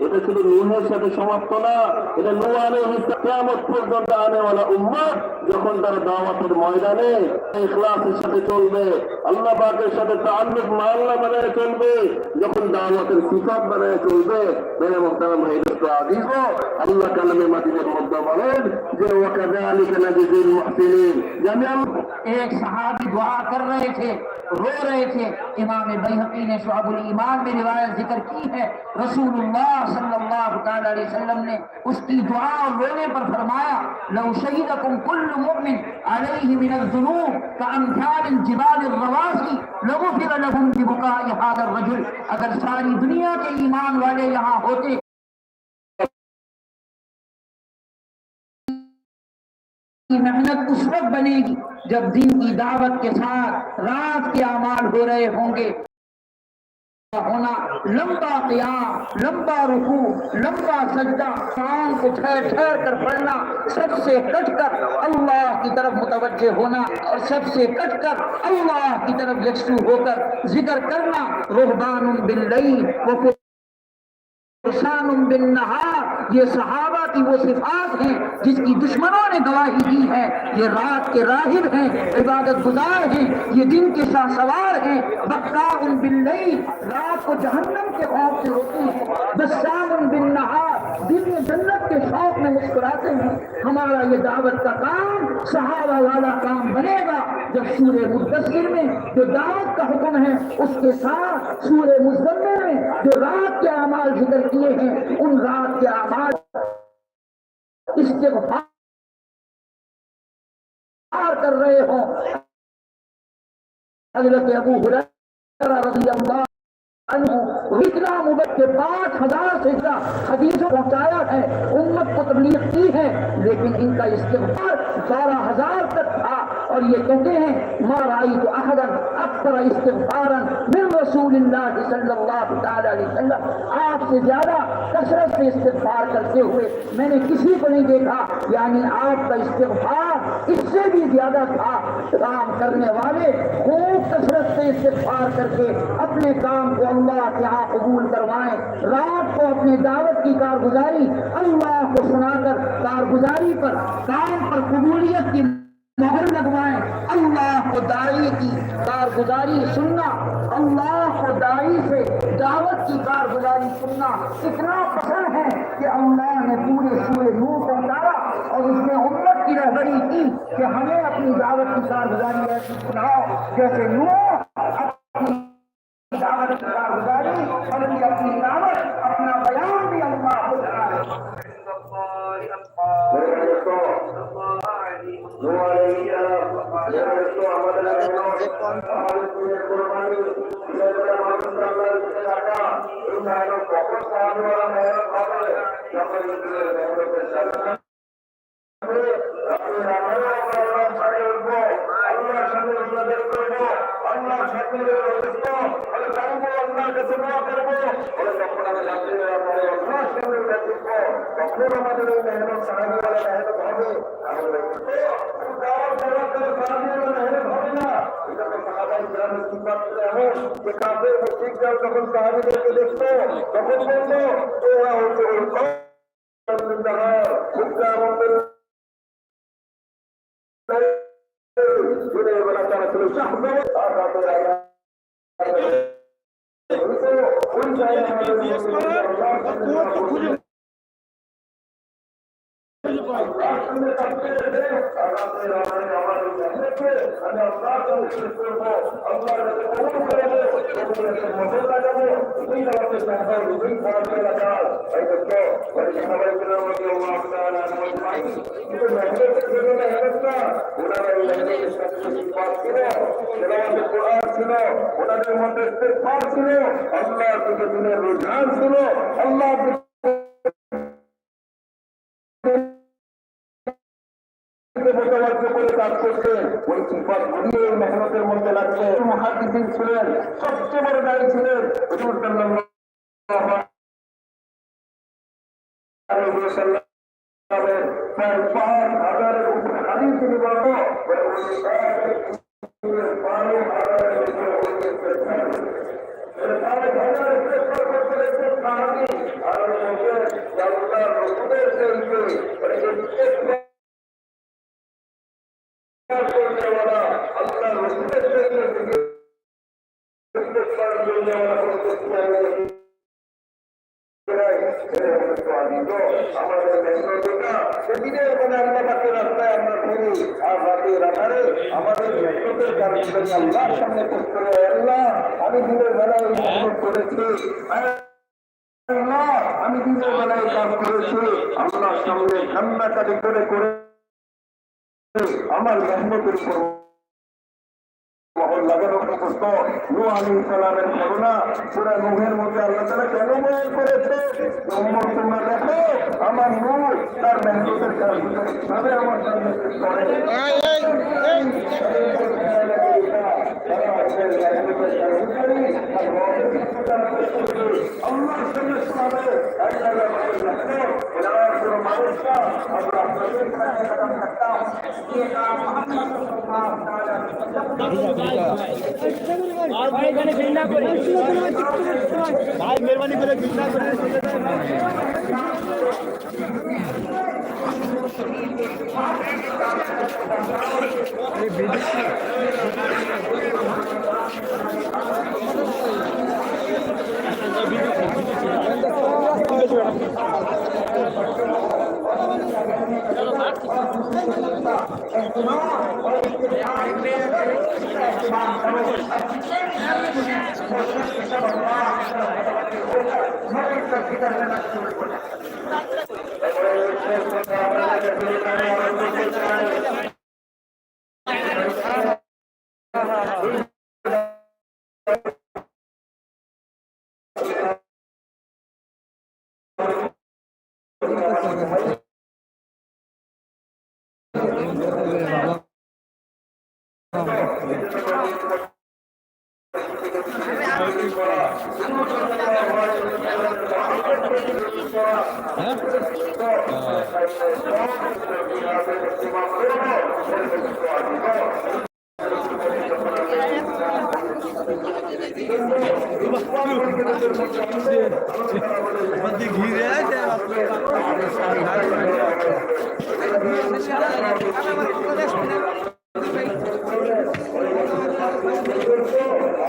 এটা শুধু নূহের সাথে সমাপ্ত না, এটা নূহ আলাইহিস সালাম কিয়ামত পর্যন্ত আনেওয়ালা উম্মত যখন তারা দাওয়াতের ময়দানে ইখলাসের সাথে চলবে, আল্লাহ পাকের সাথে তাআল্লুক মাল্লা বানায় চলবে, যখন দাওয়াতের সিফাত বানায় চলবে, মেরে মুহতারাম ভাইদের তো আজিজ আল্লাহ কালামে মাজিদের মধ্যে বলেন যে ওয়াকাযালিকা নাজিল মুহসিনিন। एक सहाबी दुआ कर रहे थे, रो रहे थे। इमाम बैहकी ने शुअबुल ईमान में रिवायत जिक्र की है, रसूलुल्लाह सल्लल्लाहु अलैहि वसल्लम ने उसकी दुआ और रोने पर फरमाया, लौ शहीदकुम कुल्लु मुमिन अलैहि मिनल जुनूब कअमसालिल जिबालिर रवासी लगुफिर लहुम बिबुकाइ हादर रजुल। अगर सारी दुनिया के ईमान वाले यहाँ होते मेहनत उस वक्त बनेगी जब दिन की दावत के साथ रात के अमाल हो रहे होंगे। होना लंबा क़ियाम, लंबा रुकू, लंबा सजदा, शाम को ठहर ठहर कर पढ़ना, सबसे कटकर अल्लाह की तरफ मुतवज्जे होना और सबसे कटकर अल्लाह की तरफ यकसू होकर जिक्र करना। रुहबानुम बिल्लैल व फुरसानुम बिन्नहार, ये सहाबा की वो सिफात हैं जिसकी दुश्मनों ने गवाही दी है। ये रात के राहिब हैं, इबादत गुजार हैं, ये दिन के शाहसवार हैं। बक्काउन बिल्लैल, रात को जहन्नम के खौफ से रोते हैं। बस्सामुन बिन्नहार, दिन में जन्नत के शौक में मुस्कुराते हैं। हमारा ये दावत का काम सहाबा वाला काम बनेगा जब सूरे मुद्दस्सिर में जो दावत का हुक्म है उसके साथ सूरे मुज़म्मिल में जो रात के अमाल जिक्र किए हैं उन रात के अमाल इस्तिग़फ़ार कर रहे हो। हज़रत अबू हुरैरा रज़ियल्लाहु अन्हु इतना मुबत के 5000 से ज्यादा हदीसों पहुंचाया है, उम्मत को तबलीग की है, लेकिन इनका इस्तिग़फ़ार 12000 तक था। और ये कहते हैं मा राइतु अहदन अक्सर इस्तिग़फ़ारन मिन रसूलिल्लाह सल्लल्लाहु अलैहि वसल्लम, आपसे ज्यादा कसरत से इस्तिग़फ़ार करते हुए मैंने किसी को नहीं देखा। यानी आपका इस्तिग़फ़ार इससे भी ज्यादा था। काम करने वाले खूब कसरत से इस्तिग़फ़ार करके अपने काम को अल्लाह के यहाँ कबूल करवाएं। रात को अपने दावत की कारगुजारी अल्लाह को सुनाकर कारगुजारी पर काम पर कबूलियत की मोहर लगवाएं। अल्लाह को दाई की कारगुजारी सुनना, अल्लाह को दाई से दावत की कारगुजारी सुनना इतना पसंद है कि अल्लाह ने पूरे सूरे नूह को उतारा और उसने उम्मत की रहबरी की कि हमें अपनी दावत की कारगुजारी ऐसी सुनाओ जैसे नूह अपनी दावत की कारगुजारी और अपनी दावत अपना बयान भी अल्लाह को कराए। মেহনতের মধ্যে লাগছে মুহাদ্দিসিন ছিলেন, সবচেয়ে বড় দায়ী ছিলেন হুজুর সাল্লাল্লাহু আলাইহি ওয়াসাল্লাম প্রায় 5000 উপরে হাদিস তিনি বলতো আর আমাদের মেহনতিটা সেদিনের মানে আল্লাহ পাকের রাস্তায় আমরা ফিরি আর রাতের আধারে আমাদের মেহনতের কারণে আল্লাহর সামনে পোস্ট করে আল্লাহ আমি দিনের বেলায় মেহনত করেছি আল্লাহ আমি দিনের বেলায় কাজ করেছি আল্লাহর সামনে কান্নাকাটি করে করে আমার মেহনতের উপর মহল লাগানো সমস্ত নূহ আলাইহিস সালামের ঘটনা সূরা নূহের মধ্যে আল্লাহ তাআলা কেন বয়ান করেছে উম্মত তোমরা দেখো আমার নূহ তার মেহনতের কারণে তবে আমার সামনে করে আল্লাহর সামনে শোনাবে এক জায়গায় রাখো এরা পুরো মানুষরা আমরা আপনাদের কাছে থাকতাম ये काम मोहम्मद सल्लल्लाहु मेहरबानी करे बिल्ला करे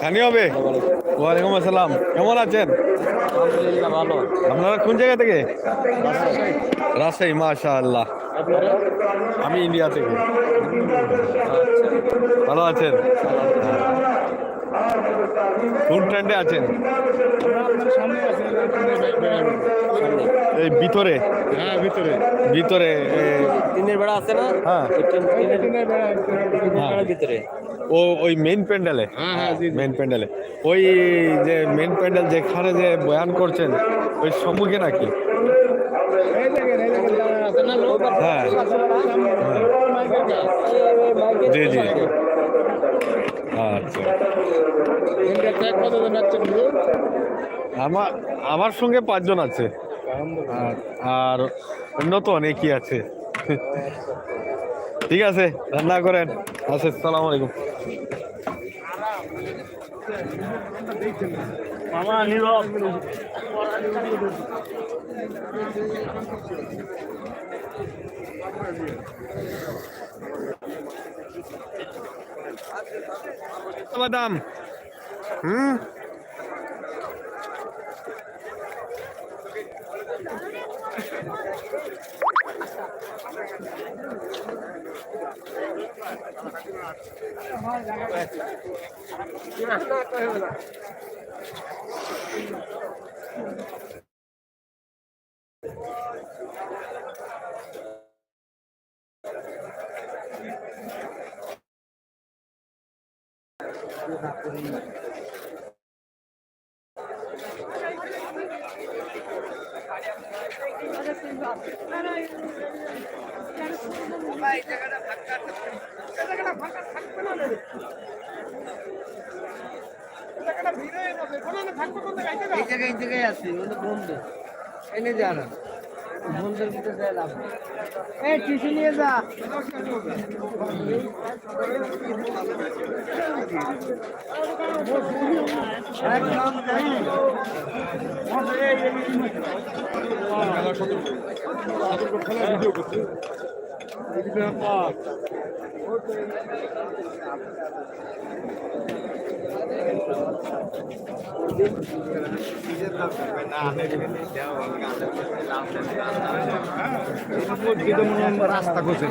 খানি হবে। ওয়ালাইকুম আসসালাম, কেমন আছেন? আলহামদুলিল্লাহ ভালো। আপনারা কোন জায়গা থেকে? রাজশাহী। মাশাআল্লাহ। আমি ইন্ডিয়া থেকে। ভালো আছেন? কোন ট্রেন্ডে আছেন? এই ভিতরে? হ্যাঁ ভিতরে ভিতরে দিনের বেড়া আছে না? হ্যাঁ দিনের ভিতরে ও ওই মেইন প্যান্ডেলে? মেইন প্যান্ডেলে। ওই যে মেইন প্যান্ডেল যেখানে যে বয়ান করছেন ওই সম্মুখে নাকি? হ্যাঁ জি জি আচ্ছা। আমার সঙ্গে 5 জন আছে আর নতুন একই আছে। ঠিক আছে, রান্না করেন। আচ্ছা, আসসালামু আলাইকুম। মামা নীরব বাদাম এই জায়গায় আছি বন্ধু এনে যা না বন্ধুর ভিতরে যাই লাভ এই টিসি নিয়ে যা রাস্তা করছে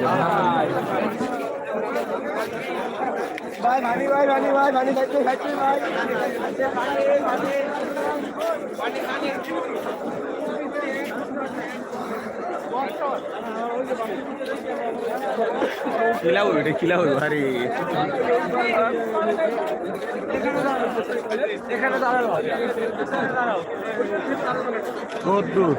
ভাই ভানি ভাই ভানি ভাই ভানি খাইতে খাইতে ভাই খিলাও এটা খিলাও আরে এখানে দাঁড়াও বহুত দূর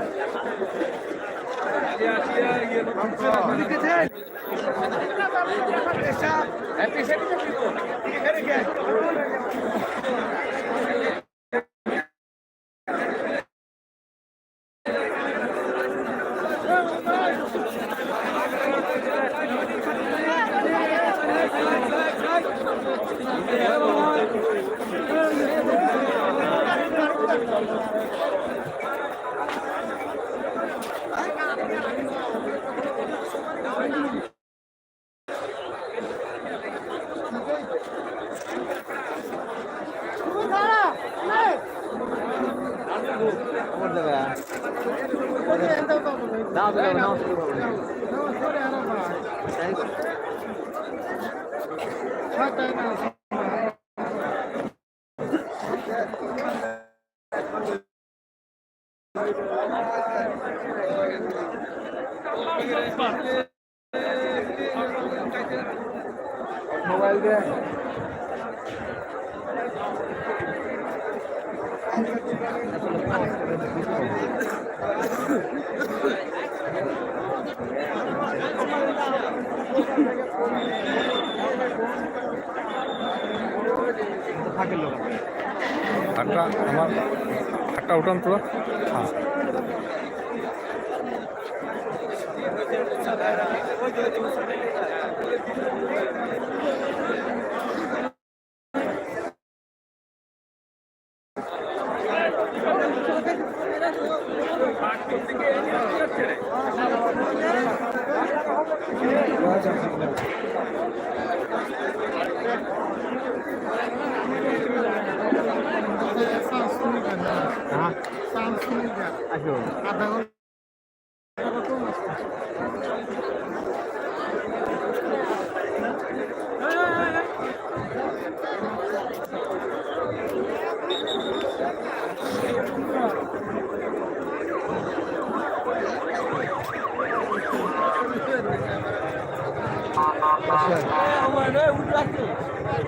মোবাইল দিয়ে হাটটা আমার হাটটা উঠান তো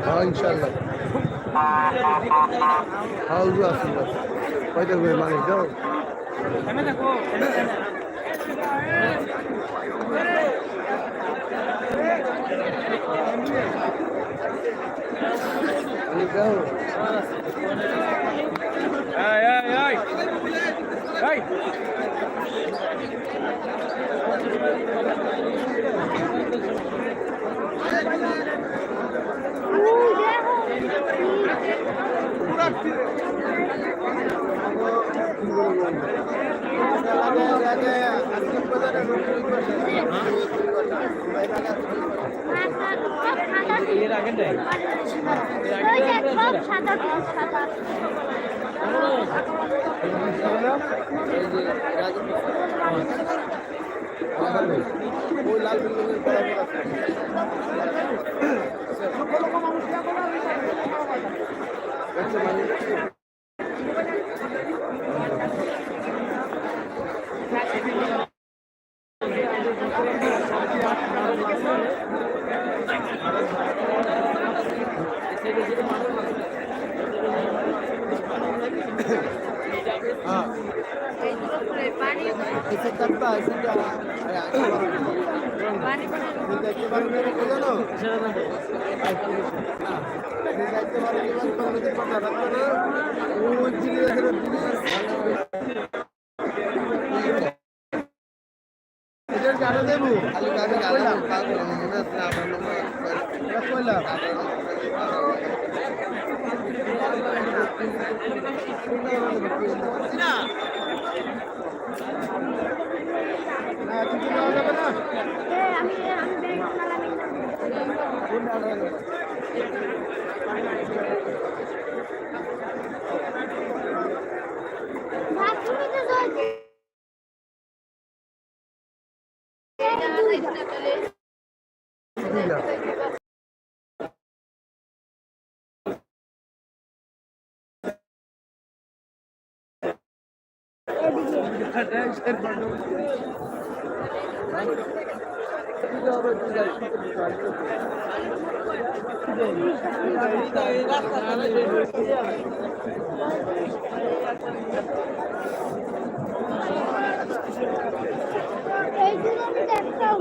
হ্যাঁ ইনশাল্লাহ হাউজ আছে কয়টা করে মানুষ যাও এইগুলো আমি দেখতাম